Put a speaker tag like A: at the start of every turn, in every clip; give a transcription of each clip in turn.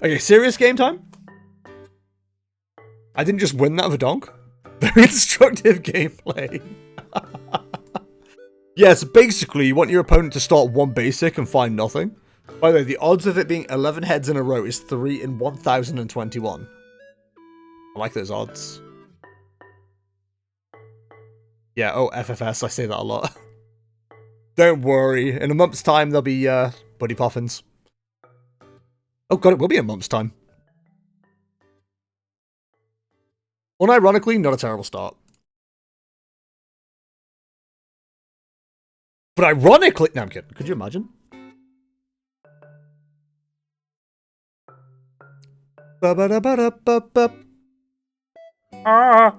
A: Okay, serious game time? I didn't just win that with a donk. Very instructive gameplay. Yes, basically, you want your opponent to start one basic and find nothing. By the way, the odds of it being 11 heads in a row is 3 in 1021. I like those odds. Yeah, oh, FFS, I say that a lot. Don't worry, in a month's time, there'll be, Buddy Poffins. Oh god, it will be a month's time. Unironically, not a terrible start. But ironically... No, I'm kidding. Could you imagine? Ah!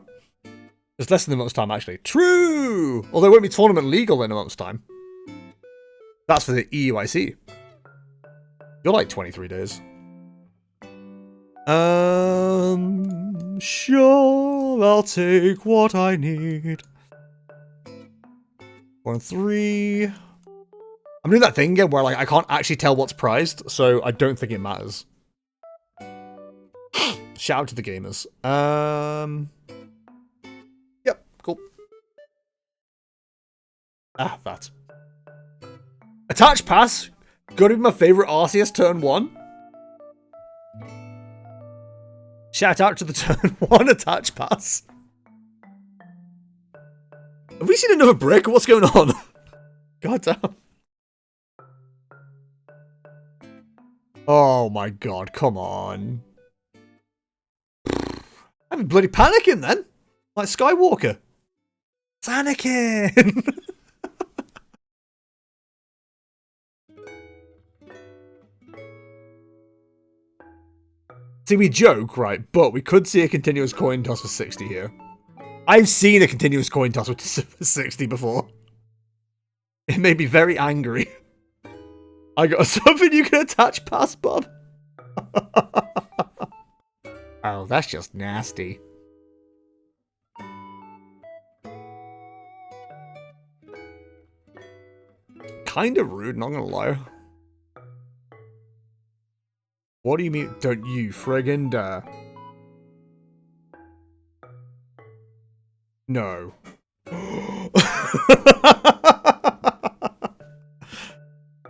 A: It's less than a month's time, actually. True! Although it won't be tournament legal in a month's time. That's for the EUIC. You're like 23 days. Sure, I'll take what I need. 1, 3. I'm doing that thing again where like I can't actually tell what's prized, so I don't think it matters. Shout out to the gamers. Yep, cool. Ah, that. Attach pass. Gotta be my favorite Arceus turn 1. Shout out to the turn 1 attach pass. Have we seen another brick? What's going on? God damn. Oh my god, come on. I'm bloody panicking then. Like Skywalker. It's Anakin. See, we joke, right? But we could see a continuous coin toss for 60 here. I've seen a continuous coin toss with 60 before. It made me very angry. I got something you can attach past, Bob. Oh, that's just nasty. Kind of rude, not gonna lie. What do you mean, don't you friggin' dare? No.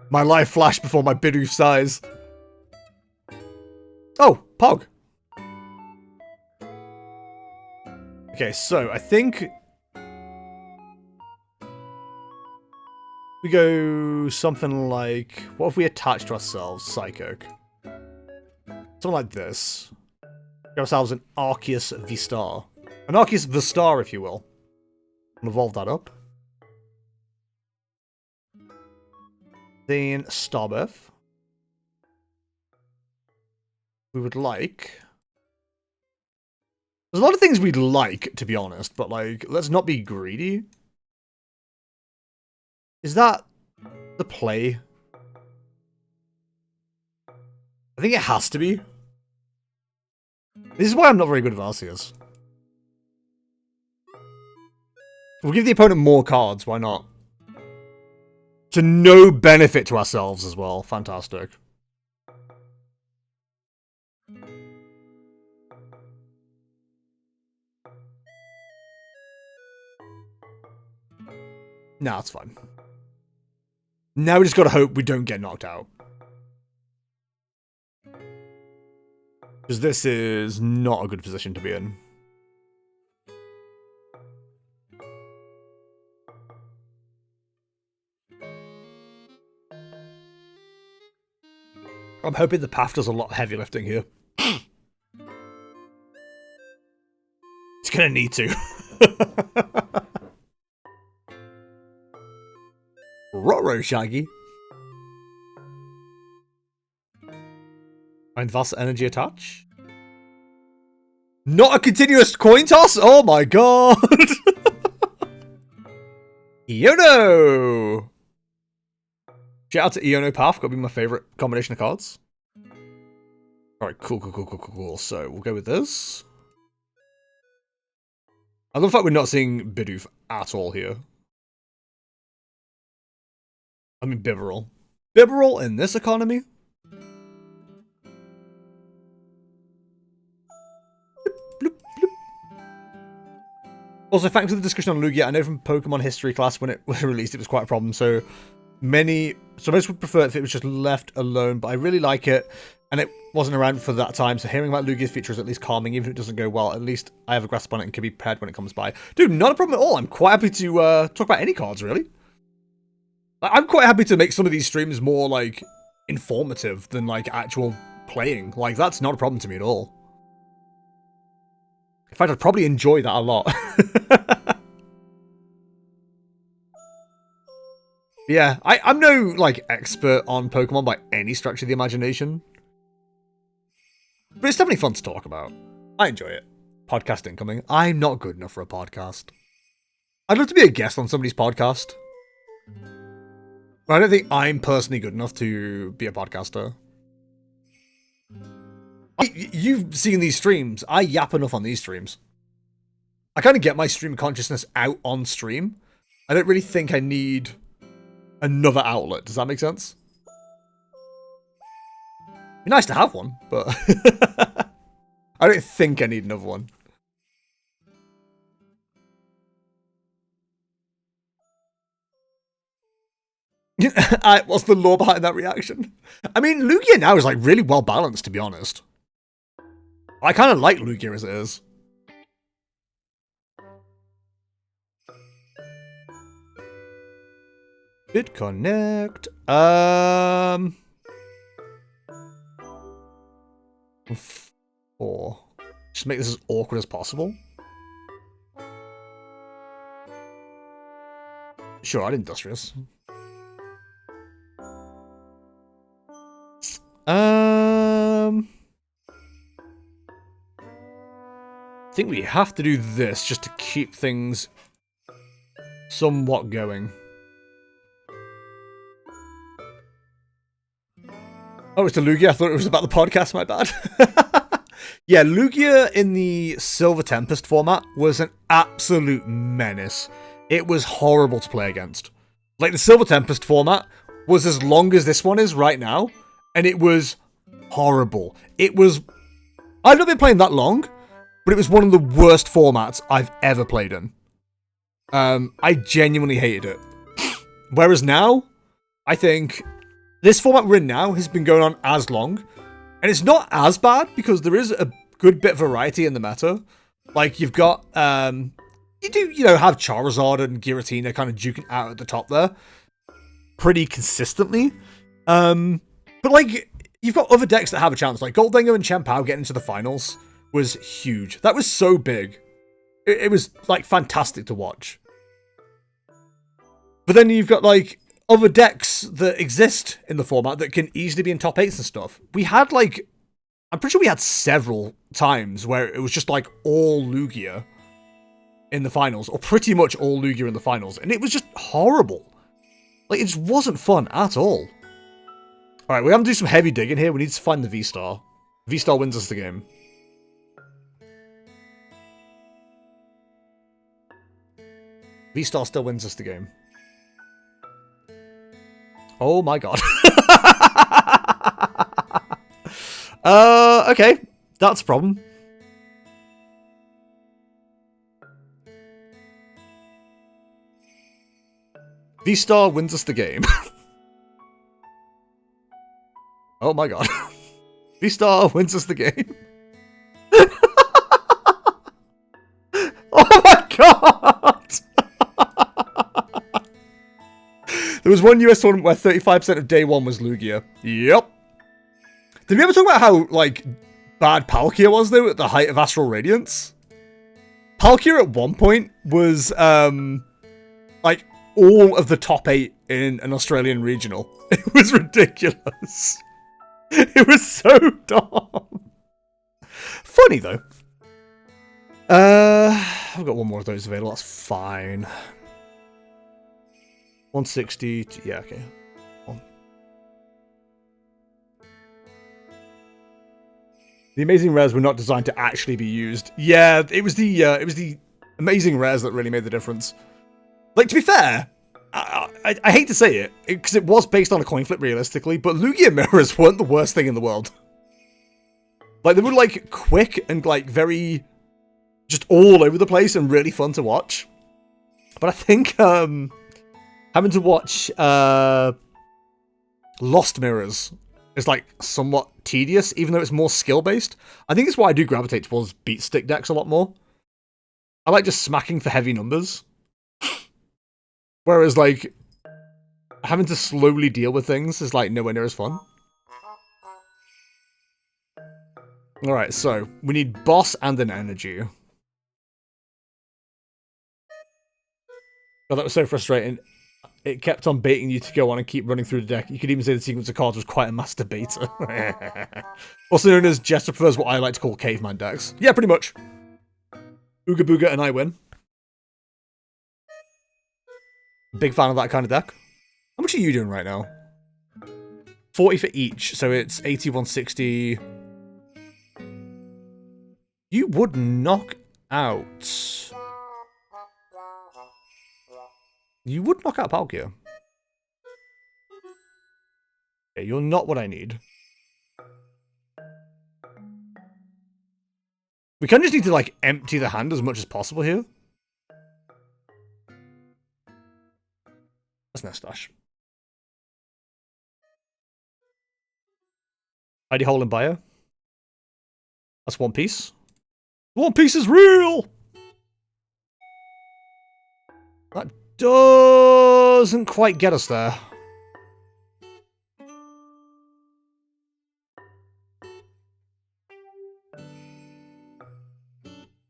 A: My life flashed before my Bidoof's eyes. Oh, Pog. Okay, so I think we go something like, what if we attach to ourselves Psychoke? Something like this. Give ourselves an Arceus VSTAR. An Arceus VSTAR, if you will. And evolve that up. Then Starbirth. We would like... There's a lot of things we'd like, to be honest, but like, let's not be greedy. Is that the play? I think it has to be. This is why I'm not very good at Arceus. We'll give the opponent more cards, why not? To no benefit to ourselves as well. Fantastic. Nah, it's fine. Now we just gotta hope we don't get knocked out. Because this is not a good position to be in. I'm hoping the path does a lot of heavy lifting here. It's gonna need to. Ruh-roh, Shaggy. Find Vast Energy Attach. Not a continuous coin toss? Oh my god! Iono! Shout out to Iono PAL, got to be my favourite combination of cards. Alright, cool. So, we'll go with this. I love the fact we're not seeing Bidoof at all here. I mean, Bibarel. Bibarel in this economy? Also, thanks for the discussion on Lugia. I know from Pokemon history class when it was released, it was quite a problem. So most would prefer it if it was just left alone, but I really like it, and it wasn't around for that time. So hearing about Lugia's feature is at least calming, even if it doesn't go well. At least I have a grasp on it and can be prepared when it comes by. Dude, not a problem at all. I'm quite happy to talk about any cards, really. I'm quite happy to make some of these streams more, like, informative than, like, actual playing. Like, that's not a problem to me at all. In fact, I'd probably enjoy that a lot. Yeah, I'm no, like, expert on Pokemon by any stretch of the imagination. But it's definitely fun to talk about. I enjoy it. Podcast incoming. I'm not good enough for a podcast. I'd love to be a guest on somebody's podcast. But I don't think I'm personally good enough to be a podcaster. You've seen these streams. I yap enough on these streams. I kind of get my stream consciousness out on stream. I don't really think I need another outlet. Does that make sense? It'd be nice to have one, but I don't think I need another one. What's the lore behind that reaction? I mean, Lugia now is like really well balanced, to be honest. I kind of like Lugia as it is. BitConnect. 4. Just make this as awkward as possible. Sure, I'd Industrious. I think we have to do this just to keep things somewhat going. Oh, it's the Lugia. I thought it was about the podcast, my bad. Yeah, Lugia in the Silver Tempest format was an absolute menace. It was horrible to play against. Like, the Silver Tempest format was as long as this one is right now, and it was horrible. It was... I've not been playing that long, but it was one of the worst formats I've ever played in. I genuinely hated it. Whereas now, I think this format we're in now has been going on as long, and it's not as bad because there is a good bit of variety in the meta. Like, you've got, you do, you know, have Charizard and Giratina kind of duking out at the top there pretty consistently. But, like, you've got other decks that have a chance, like Goldengo and Chien-Pao getting into the finals was huge. That was so big. It was, like, fantastic to watch. But then you've got, like, other decks that exist in the format that can easily be in top 8s and stuff. We had, like, I'm pretty sure we had several times where it was just, like, all Lugia in the finals, or pretty much all Lugia in the finals, and it was just horrible. Like, it just wasn't fun at all. Alright, we have to do some heavy digging here. We need to find the V-Star. V-Star wins us the game. V-Star still wins us the game. Oh my god. Okay. That's a problem. V-Star wins us the game. Oh my god. V-Star wins us the game. Oh my god! There was one US tournament where 35% of day one was Lugia. Yep. Did we ever talk about how, like, bad Palkia was, though, at the height of Astral Radiance? Palkia at one point was, like, all of the top 8 in an Australian regional. It was ridiculous. It was so dumb. Funny, though. I've got one more of those available. That's fine. 160. Yeah, okay. The amazing rares were not designed to actually be used. Yeah, it was the amazing rares that really made the difference. Like, to be fair, I hate to say it, because it was based on a coin flip realistically, but Lugia mirrors weren't the worst thing in the world. Like, they were, like, quick and, like, very just all over the place and really fun to watch. But I think having to watch Lost Mirrors is like somewhat tedious, even though it's more skill-based. I think it's why I do gravitate towards beat stick decks a lot more. I like just smacking for heavy numbers. Whereas, like, having to slowly deal with things is, like, nowhere near as fun. Alright, so, we need boss and an energy. Oh, that was so frustrating. It kept on baiting you to go on and keep running through the deck. You could even say the sequence of cards was quite a masturbator. Also known as Jester prefers what I like to call caveman decks. Yeah, pretty much. Ooga Booga and I win. Big fan of that kind of deck. How much are you doing right now? 40 for each, so it's 80, 160. You would knock out... You would knock out Palkia. Yeah, you're not what I need. We kind of just need to, like, empty the hand as much as possible here. That's Nest Dash. Hidey Hole in Bio. That's One Piece. One Piece is real! That doesn't quite get us there.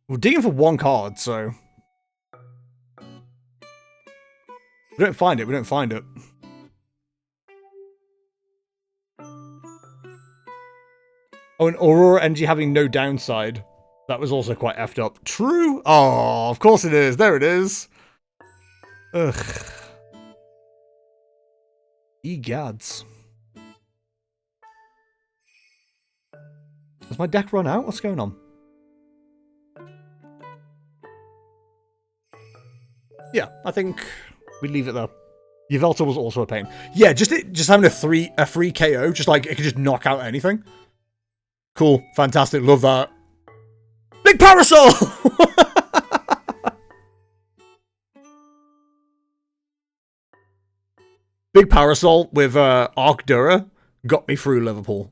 A: We're digging for one card, so... We don't find it, we don't find it. Oh, and Aurora Energy having no downside. That was also quite effed up. True? Oh, of course it is. There it is. Ugh. Egads. Has my deck run out? What's going on? Yeah, I think we leave it there. Yveltal was also a pain. Yeah, just having a free KO, just like it could just knock out anything. Cool, fantastic, love that. Big Parasol! Big Parasol with Arc Dura got me through Liverpool.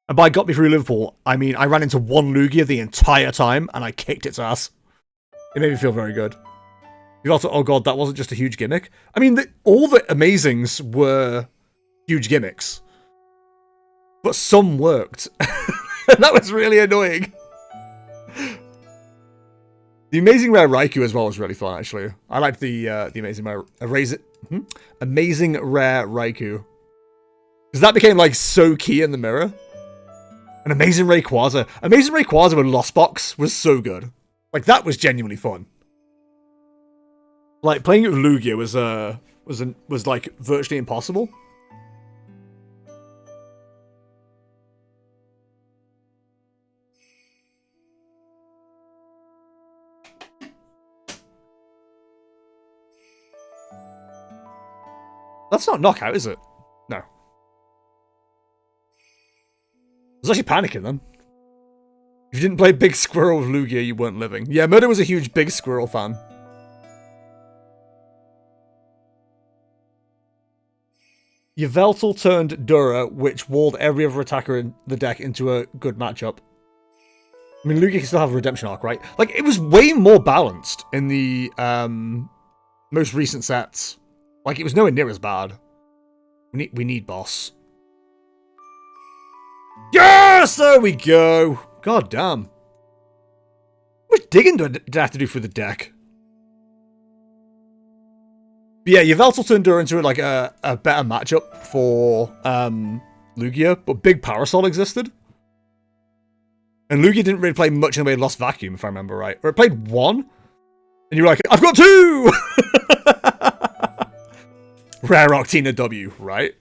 A: And by got me through Liverpool, I mean I ran into one Lugia the entire time and I kicked its ass. It made me feel very good. You also, oh god, that wasn't just a huge gimmick. I mean, all the Amazings were huge gimmicks. But some worked. That was really annoying. The Amazing Rare Raikou as well was really fun, actually. I liked the Amazing Rare Amazing Rare Raikou. Because that became, like, so key in the mirror. And Amazing Rayquaza. Amazing Rayquaza with Lost Box was so good. Like, that was genuinely fun. Like, playing it with Lugia was like, virtually impossible. That's not knockout, is it? No. I was actually panicking then. If you didn't play Big Squirrel with Lugia, you weren't living. Yeah, Murder was a huge Big Squirrel fan. Yveltal turned Dura, which walled every other attacker in the deck into a good matchup. I mean, Lugia can still have a redemption arc, right? Like, it was way more balanced in the most recent sets. Like, it was nowhere near as bad. We need boss. Yes! There we go! God damn. How much digging did I have to do for the deck? But yeah, Yveltal turned Dura into like a better matchup for Lugia, but Big Parasol existed. And Lugia didn't really play much in the way of Lost Vacuum, if I remember right. Or it played one, and you were like, I've got two! Rare Octina W, right?